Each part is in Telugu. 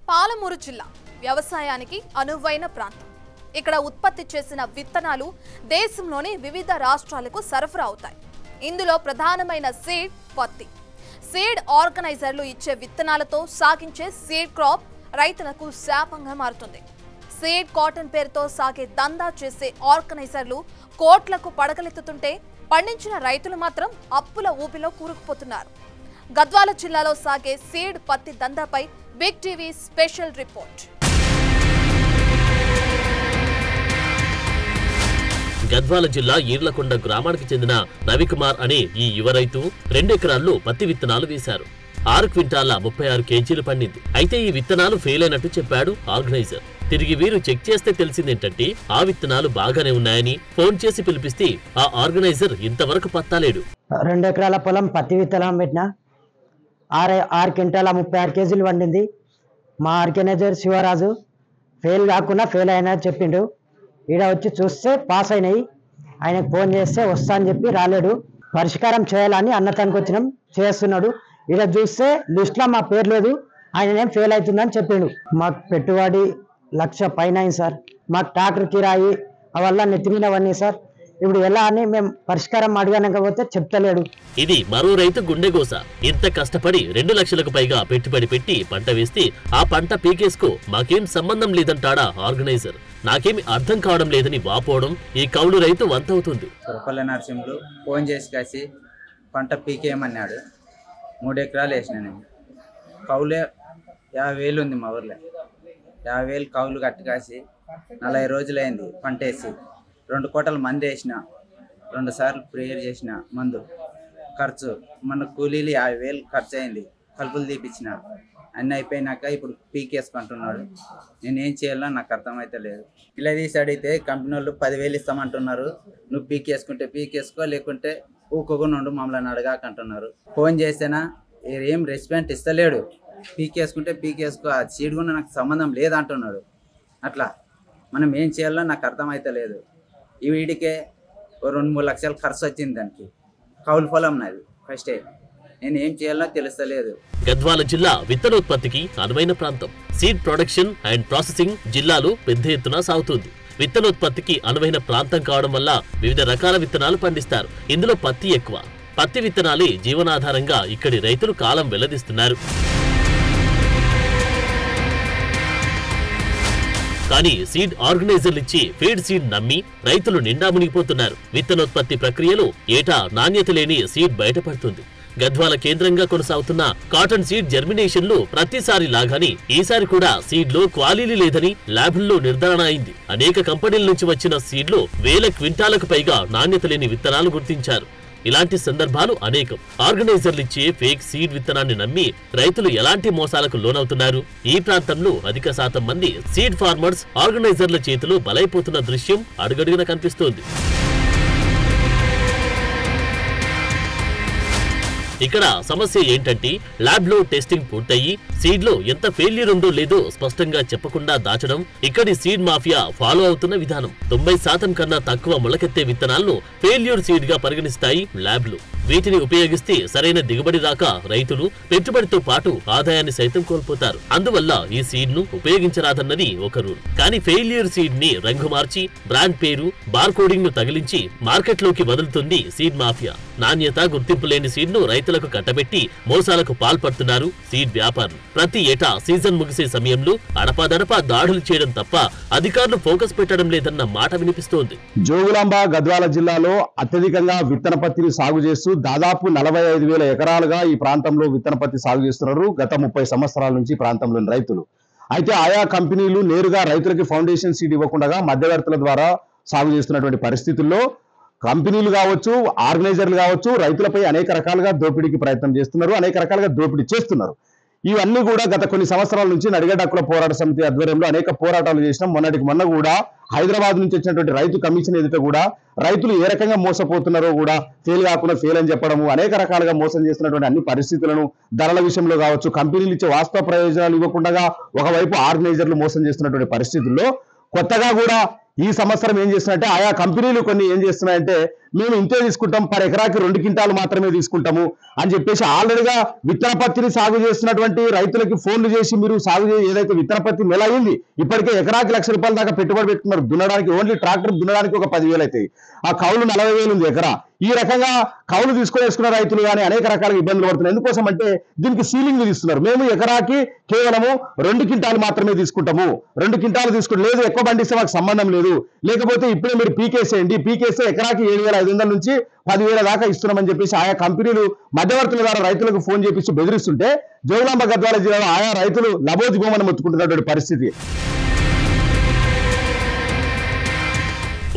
పాలమూరు జిల్లా వ్యవసాయానికి అనువైన ప్రాంతం. ఇక్కడ ఉత్పత్తి చేసిన విత్తనాలు దేశంలోని వివిధ రాష్ట్రాలకు సరఫరా అవుతాయి. ఇందులో ప్రధానమైన సీడ్ పత్తి. సీడ్ ఆర్గనైజర్లు ఇచ్చే విత్తనాలతో సాగించే సీడ్ క్రాప్ రైతులకు శాపంగా మారుతుంది. సీడ్ కాటన్ పేరుతో సాగే దందా చేసే ఆర్గనైజర్లు కోట్లకు పడగలెత్తుతుంటే పండించిన రైతులు మాత్రం అప్పుల ఊబిలో కూరుకుపోతున్నారు. గద్వాల జిల్లాలో సాగే సీడ్ పత్తి దందాపై big TV special report. Gadwal జిల్లా ఈర్లకొండ గ్రామానికి చెందిన రవికుమార్ అనే ఈ యువ రైతు 2 ఎకరాల్లో పత్తి విత్తనాలు వేశారు. 6 క్వింటాల 36 కేజీలు పండింది. అయితే ఈ విత్తనాలు ఫెయిల్ అయినట్టు చెప్పాడు ఆర్గనైజర్. తిరిగి వీరు చెక్ చేస్తే తెలిసిందేంటంటే ఆ విత్తనాలు బాగానే ఉన్నాయని ఫోన్ చేసి పిలిపిస్తే ఆ ఆర్గనైజర్ ఇంతవరకు పత్తాలేడు. 2 ఎకరాల పొలం పత్తి విత్తనం పెట్టిన 6 క్వింటాల 36 కేజీలు పండింది. మా ఆర్గనైజర్ శివరాజు ఫెయిల్ కాకుండా ఫెయిల్ అయినా చెప్పిండు. ఈడ వచ్చి చూస్తే పాస్ అయినాయి. ఆయనకు ఫోన్ చేస్తే వస్తా అని చెప్పి రాలేడు. పరిష్కారం చేయాలని అన్నతానికి వచ్చినాం, చేస్తున్నాడు. ఈడ చూస్తే లిస్ట్లో మా పేరు లేదు, ఆయననేం ఫెయిల్ అవుతుందని చెప్పిండు. మాకు పెట్టుబడి 1,00,000 పైన అయింది సార్. మాకు ట్రాక్టర్ కిరాయి అవల్ల నెత్తిమీనవన్నీ సార్. ఇప్పుడు ఎలా అని మేము పరిష్కారం అడగనకపోతే చెప్తలేడు. ఇది మరో రైతు గుండెగోస. ఇంత కష్టపడి 2 లక్షలకు పైగా పెట్టుబడి పెట్టి పంట వేస్తే ఆ పంట పీకేసుకో మాకేం సంబంధం లేదంటాడా ఆర్గనైజర్. నాకేమి అర్థం కావడం లేదని వాపోవడం ఈ కౌలు రైతు వంతవుతుంది. సురపల్లి నరసింహులు ఫోన్ చేసి కాసి పంట పీకేయమన్నాడు. 3 ఎకరాలు వేసిన నేను. కౌలే 50,000 ఉంది మా ఊర్లో. 50,000 కౌలు కట్టి కాసి 40 రోజులైంది పంట వేసి. 2 కోటల మంది వేసిన, 2 సార్లు ప్రేయర్ చేసిన. మందు ఖర్చు మన కూలీలు 50,000 ఖర్చు అయింది. కలుపులు తీపిచ్చిన. అన్నీ అయిపోయినాక ఇప్పుడు పీకేసుకుంటున్నాడు. నేను ఏం చేయాలో నాకు అర్థమైతే లేదు. ఇలా తీసి అడిగితే కంపెనీ వాళ్ళు 10,000 ఇస్తామంటున్నారు. నువ్వు పీకేసుకుంటే పీకేసుకో, లేకుంటే ఊకోకుండా ఉండు, మమ్మల్ని అడగాకంటున్నారు. ఫోన్ చేస్తేనా ఏం రెస్పాన్స్ ఇస్తలేడు. పీకేసుకుంటే పీకేసుకో, ఆ సీడ్ కూడా నాకు సంబంధం లేదంటున్నాడు. అట్లా మనం ఏం చేయాలో నాకు అర్థమైతే లేదు. ఈ వీడికే 2-3 లక్షలు ఖర్చు వచ్చింది దానికి. కౌలు పొలం నాది ఫస్టే. నేను ఏం చేయాలో తెలుస్తలేదు. గద్వాల జిల్లా విత్తనోత్పత్తికి అనువైన ప్రాంతం. సీడ్ ప్రొడక్షన్ అండ్ ప్రాసెసింగ్ జిల్లాలో పెద్ద ఎత్తున సాగుతుంది. విత్తనోత్పత్తికి అనువైన ప్రాంతం కావడం వల్ల వివిధ రకాల విత్తనాలు పండిస్తారు. ఇందులో పత్తి ఎక్కువ. పత్తి విత్తనాలే జీవనాధారంగా ఇక్కడి రైతులు కాలం వెల్లదిస్తున్నారు. కానీ సీడ్ ఆర్గనైజర్లు ఇచ్చి ఫీడ్ సీడ్ నమ్మి రైతులు నిండా మునిగిపోతున్నారు. విత్తనోత్పత్తి ప్రక్రియలో ఏటా నాణ్యత లేని సీడ్ బయటపడుతుంది. గద్వాల కేంద్రంగా కొనసాగుతున్న కాటన్ సీడ్ జర్మినేషన్ లో ప్రతిసారి లాగానే ఈసారి కూడా సీడ్ లో క్వాలిటీ లేదని ల్యాబుల్లో నిర్ధారణ అయింది. అనేక కంపెనీల నుంచి వచ్చిన సీడ్ లో 1000 క్వింటాలకు పైగా నాణ్యత లేని విత్తనాలు గుర్తించారు. ఇలాంటి సందర్భాలు అనేకం. ఆర్గనైజర్లు ఇచ్చే ఫేక్ సీడ్ విత్తనాన్ని నమ్మి రైతులు ఎలాంటి మోసాలకు లోనవుతున్నారు. ఈ ప్రాంతంలో అధిక శాతం మంది సీడ్ ఫార్మర్స్ ఆర్గనైజర్ల చేతిలో బలైపోతున్న దృశ్యం అడుగడుగున కనిపిస్తోంది. ఇక్కడ సమస్య ఏంటంటే ల్యాబ్ లో టెస్టింగ్ పూర్తయి సీడ్ లో ఎంత ఫెయిల్యూర్ ఉందో లేదో స్పష్టంగా చెప్పకుండా దాచడం ఇక్కడి సీడ్ మాఫియా ఫాలో అవుతున్న విధానం. 90% కన్నా తక్కువ మొలకెత్తే విత్తనాలను ఫెయిల్యూర్ సీడ్ గా పరిగణిస్తాయి ల్యాబ్లు. వీటిని ఉపయోగిస్తే సరైన దిగుబడి రాక రైతులు పెట్టుబడితో పాటు ఆదాయాన్ని సైతం కోల్పోతారు. అందువల్ల ఈ సీడ్ ను ఉపయోగించరాదన్నది ఒక రూల్. కానీ ఫెయిల్యూర్ సీడ్ ని రంగు మార్చి బ్రాండ్ పేరు బార్ కోడింగ్ ను తగిలించి మార్కెట్ లోకి వదులుతుంది సీడ్ మాఫియా. నాణ్యత గుర్తింపు లేని సీడ్ ను రైతులకు కట్టబెట్టి మోసాలకు పాల్పడుతున్నారు సీడ్ వ్యాపారులు. ప్రతి ఏటా సీజన్ ముగిసే సమయంలో అడపాదడపా దాడులు చేయడం తప్ప అధికారులు ఫోకస్ పెట్టడం లేదన్న మాట వినిపిస్తోంది. జోగులాంబ గద్వాల జిల్లాలో అత్యధికంగా విత్తన పత్తిని సాగు చేస్తూ దాదాపు 45,000 ఎకరాలుగా ఈ ప్రాంతంలో విత్తన పత్తి సాగు చేస్తున్నారు గత 30 సంవత్సరాల నుంచి ప్రాంతంలోని రైతులు. అయితే ఆయా కంపెనీలు నేరుగా రైతులకి ఫౌండేషన్ సీడ్ ఇవ్వకుండా మధ్యవర్తుల ద్వారా సాగు చేస్తున్నటువంటి పరిస్థితుల్లో కంపెనీలు కావచ్చు, ఆర్గనైజర్లు కావచ్చు, రైతులపై అనేక రకాలుగా దోపిడీకి ప్రయత్నం చేస్తున్నారు, అనేక రకాలుగా దోపిడీ చేస్తున్నారు. ఇవన్నీ కూడా గత కొన్ని సంవత్సరాల నుంచి నడిగడ్డ హక్కుల పోరాట సమితి ఆధ్వర్యంలో అనేక పోరాటాలు చేసినాం. మొన్న కూడా హైదరాబాద్ నుంచి వచ్చినటువంటి రైతు కమిషన్ ఎదుట కూడా రైతులు ఏ రకంగా మోసపోతున్నారో కూడా ఫెయిల్ కాకుండా ఫెయిల్ అని చెప్పడము, అనేక రకాలుగా మోసం చేస్తున్నటువంటి అన్ని పరిస్థితులను ధరల విషయంలో కావచ్చు, కంపెనీలు ఇచ్చే వాస్తవ ప్రయోజనాలు ఇవ్వకుండా ఒకవైపు ఆర్గనైజర్లు మోసం చేస్తున్నటువంటి పరిస్థితుల్లో కొత్తగా కూడా ఈ సంవత్సరం ఏం చేస్తున్నాయంటే ఆయా కంపెనీలు కొన్ని ఏం చేస్తున్నాయంటే మేము ఇంతే తీసుకుంటాం, పర్ ఎకరాకి 2 క్వింటాలు మాత్రమే తీసుకుంటాము అని చెప్పేసి ఆల్రెడీగా విత్తన పత్తిని సాగు చేస్తున్నటువంటి రైతులకి ఫోన్లు చేసి మీరు ఏదైతే విత్తన పత్తి నెల అయింది ఇప్పటికే ఎకరాకి ₹1,00,000 దాకా పెట్టుబడి పెట్టుకున్నారు. దున్నడానికి ఓన్లీ ట్రాక్టర్ దున్నడానికి ఒక 10,000 అవుతాయి. ఆ కౌలు 40,000 ఉంది ఎకరా. ఈ రకంగా కౌలు తీసుకునే రైతులు కానీ అనేక రకాల ఇబ్బందులు పడుతున్నారు. ఎందుకోసం అంటే దీనికి సీలింగ్ విధిస్తున్నారు. మేము ఎకరాకి కేవలము 2 క్వింటాలు మాత్రమే తీసుకుంటాము, 2 క్వింటాలు తీసుకుంటాం, లేదు ఎక్కువ పండిస్తే మాకు సంబంధం లేదు, లేకపోతే ఇప్పుడే మీరు పీకేసేయండి, పీకేస్తే ఎకరాకి 7,500 నుంచి 10,000 దాకా ఇస్తున్నామని చెప్పేసి ఆయా కంపెనీలు మధ్యవర్తుల ద్వారా రైతులకు ఫోన్ చేపించి బెదిరిస్తుంటే జోగులాంబ గద్వాల జిల్లాలో ఆయా రైతులు లబోదిబోమని మొత్తుకుంటున్నటువంటి పరిస్థితి.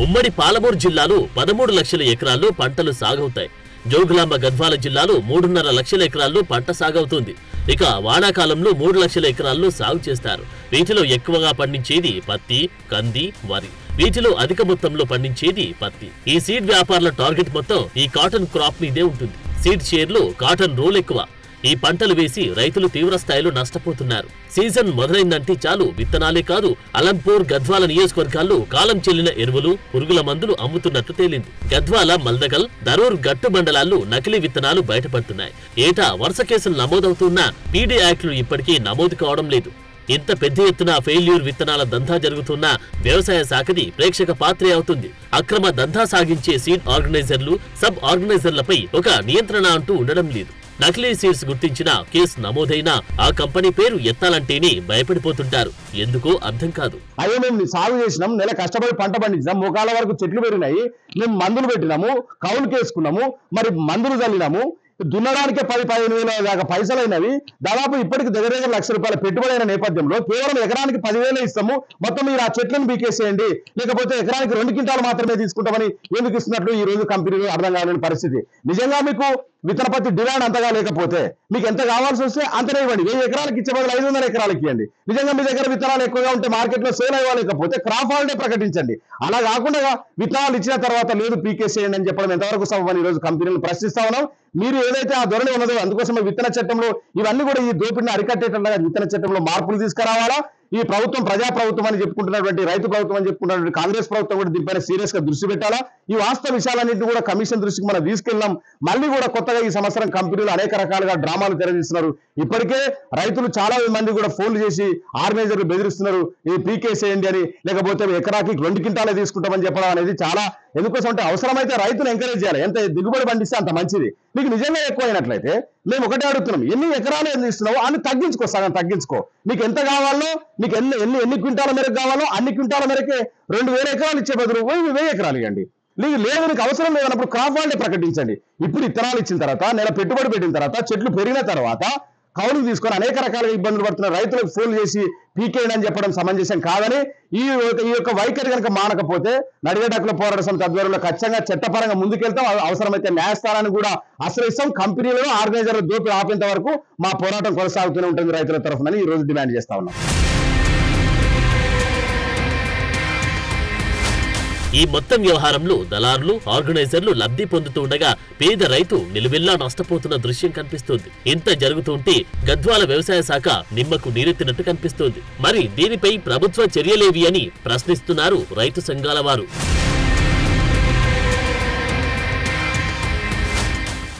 ఉమ్మడి పాలమూరు జిల్లాలో 13 లక్షల ఎకరాల్లో పంటలు సాగవుతాయి. జోగులాంబ గద్వాల జిల్లాలో 3.5 లక్షల ఎకరాల్లో పంట సాగవుతుంది. ఇక వానాకాలంలో 3 లక్షల ఎకరాల్లో సాగు చేస్తారు. వీటిలో ఎక్కువగా పండించేది పత్తి, కంది, వరి. వీటిలో అధిక మొత్తంలో పండించేది పత్తి. ఈ సీడ్ వ్యాపారుల టార్గెట్ మొత్తం ఈ కాటన్ క్రాప్ మీదే ఉంటుంది. సీడ్ షేర్లో కాటన్ రోల్ ఎక్కువ. ఈ పంటలు వేసి రైతులు తీవ్ర స్థాయిలో నష్టపోతున్నారు. సీజన్ మొదలైందంటే చాలు విత్తనాలే కాదు, అలంపూర్, గద్వాల నియోజకవర్గాల్లో కాలం చెల్లిన ఎరువులు, పురుగుల మందులు అమ్ముతున్నట్టు తేలింది. గద్వాల, మల్దగల్, దరూర్, గట్టు మండలాల్లో నకిలీ విత్తనాలు బయటపడుతున్నాయి. ఏటా వరుస కేసులు నమోదవుతున్నా పీడీ యాక్టులు ఇప్పటికీ నమోదు కావడం లేదు. ఇంత పెద్ద ఎత్తున ఫెయిల్యూర్ విత్తనాల దందా జరుగుతున్న వ్యవసాయ శాఖది ప్రేక్షక పాత్రే అవుతుంది. అక్రమ దందా సాగించే సీడ్ ఆర్గనైజర్లు, సబ్ ఆర్గనైజర్లపై ఒక నియంత్రణ అంటూ ఉండడం లేదు. నకిలీ సీడ్స్ గుర్తించిన కేసు నమోదైనా ఆ కంపెనీ పేరు ఎత్తాలంటేనే భయపడిపోతుంటారు. ఎందుకో అర్థం కాదు. అయ్యో మేము సాగు చేసినాం, నెల కష్టపడి పంట పండించినాం, మోకాల వరకు చెట్లు పెరిగినాయి, మేము మందులు పెట్టినాము, కౌలుకి వేసుకున్నాము, మరి మందులు చల్లినాము, దున్నడానికే 10-15 వేల దాకా పైసలైనవి, దాదాపు ఇప్పటికి దగ్గర ₹1,00,000 పెట్టుబడి అయిన నేపథ్యంలో కేవలం ఎకరానికి 10,000 ఇస్తాము, మొత్తం మీరు ఆ చెట్లను బీకేసేయండి, లేకపోతే ఎకరానికి 2 క్వింటాలు మాత్రమే తీసుకుంటామని ఎందుకు ఇస్తున్నట్లు ఈ రోజు కంపెనీలు అర్థం కాలేని పరిస్థితి. నిజంగా మీకు విత్తన పత్తి డిమాండ్ అంతగా లేకపోతే మీకు ఎంత కావాల్సి వస్తే అంతనే ఇవ్వండి. 1000 ఎకరాలకు ఇచ్చే బదులు 500 ఎకరాలకి ఇవ్వండి. నిజంగా మీ దగ్గర విత్తనాలు ఎక్కువగా ఉంటే మార్కెట్లో సేల్ అవ్వలేకపోతే క్రాప్ హాలిడే ప్రకటించండి. అలా కాకుండా విత్తనాలు ఇచ్చిన తర్వాత లేదు పీకేసేయండి అని చెప్పడం ఎంతవరకు సబబని ఈ రోజు కంపెనీలను ప్రశ్నిస్తా ఉన్నాం. మీరు ఏదైతే ఆ ధోరణి ఉన్నదో అందుకోసమే విత్తన చట్టంలో ఇవన్నీ కూడా ఈ దోపిడిని అరికట్టేటట్లుగా విత్తన చట్టంలో మార్పులు తీసుకురావాలా. ఈ ప్రభుత్వం ప్రజాప్రభుత్వం అని చెప్పుకుంటున్నటువంటి, రైతు ప్రభుత్వం అని చెప్పుకుంటున్నటువంటి కాంగ్రెస్ ప్రభుత్వం కూడా దీనిపైన సీరియస్ గా దృష్టి పెట్టాలా. ఈ వాస్తవ విషయాలన్నింటినీ కూడా కమిషన్ దృష్టికి మనం తీసుకెళ్ళాం. మళ్ళీ కూడా కొత్తగా ఈ సంవత్సరం కంపెనీలు అనేక రకాలుగా డ్రామాలు తెరదీస్తున్నారు. ఇప్పటికే రైతులు చాలా మంది కూడా ఫోన్లు చేసి ఆర్గనైజర్లు బెదిరిస్తున్నారు, ఇది పీకేసేయండి అని, లేకపోతే ఎకరాకి 2 క్వింటాలే తీసుకుంటామని చెప్పడం అనేది చాలా ఎందుకోసం అంటే అవసరమైతే రైతులు ఎంకరేజ్ చేయాలి. ఎంత దిగుబడి పండిస్తే అంత మంచిది. మీకు నిజంగా ఎక్కువ అయినట్లయితే మేము ఒకటే అడుగుతున్నాం, ఎన్ని ఎకరాలు ఎందుకు ఇస్తున్నావు అని తగ్గించుకో, సగం తగ్గించుకో. నీకు ఎంత కావాలో, నీకు ఎన్ని క్వింటాల మేరకు కావాలో అన్ని క్వింటాల మేరకే 2,000 ఎకరాలు ఇచ్చే బదులు 1,000 ఎకరాలు ఇవ్వండి. లేదు నీకు అవసరం లేదన్నప్పుడు క్రాప్ హాలిడే ప్రకటించండి. ఇప్పుడు విత్తనాలు ఇచ్చిన తర్వాత, నెల పెట్టుబడి పెట్టిన తర్వాత, చెట్లు పెరిగిన తర్వాత కౌలు తీసుకొని అనేక రకాలుగా ఇబ్బందులు పడుతున్న రైతులకు ఫోన్ చేసి పీకేయండి అని చెప్పడం సమంజసం కాదని ఈ యొక్క వైఖరి కనుక మానకపోతే నడిగేటకుల పోరాట సమితి ఆధ్వర్యంలో ఖచ్చితంగా చట్టపరంగా ముందుకెళ్తాం. అవసరమైతే న్యాయస్థానాన్ని కూడా ఆశ్రయిస్తాం. కంపెనీలను ఆర్గనైజర్ల దోపిడీ ఆపేంత వరకు మా పోరాటం కొనసాగుతూనే ఉంటుంది రైతుల తరఫున ఈ రోజు డిమాండ్ చేస్తా ఉన్నాం. ఈ మొత్తం వ్యవహారంలో దళారులు, ఆర్గనైజర్లు లబ్ధి పొందుతుండగా పేద రైతు నిలువెల్లా నష్టపోతున్న దృశ్యం కనిపిస్తోంది. ఇంత జరుగుతుంటే గద్వాల వ్యవసాయ శాఖ నిమ్మకు నీరెత్తినట్టు కనిపిస్తోంది. మరి దీనిపై ప్రభుత్వ చర్యలేవి అని ప్రశ్నిస్తున్నారు రైతు సంఘాల వారు.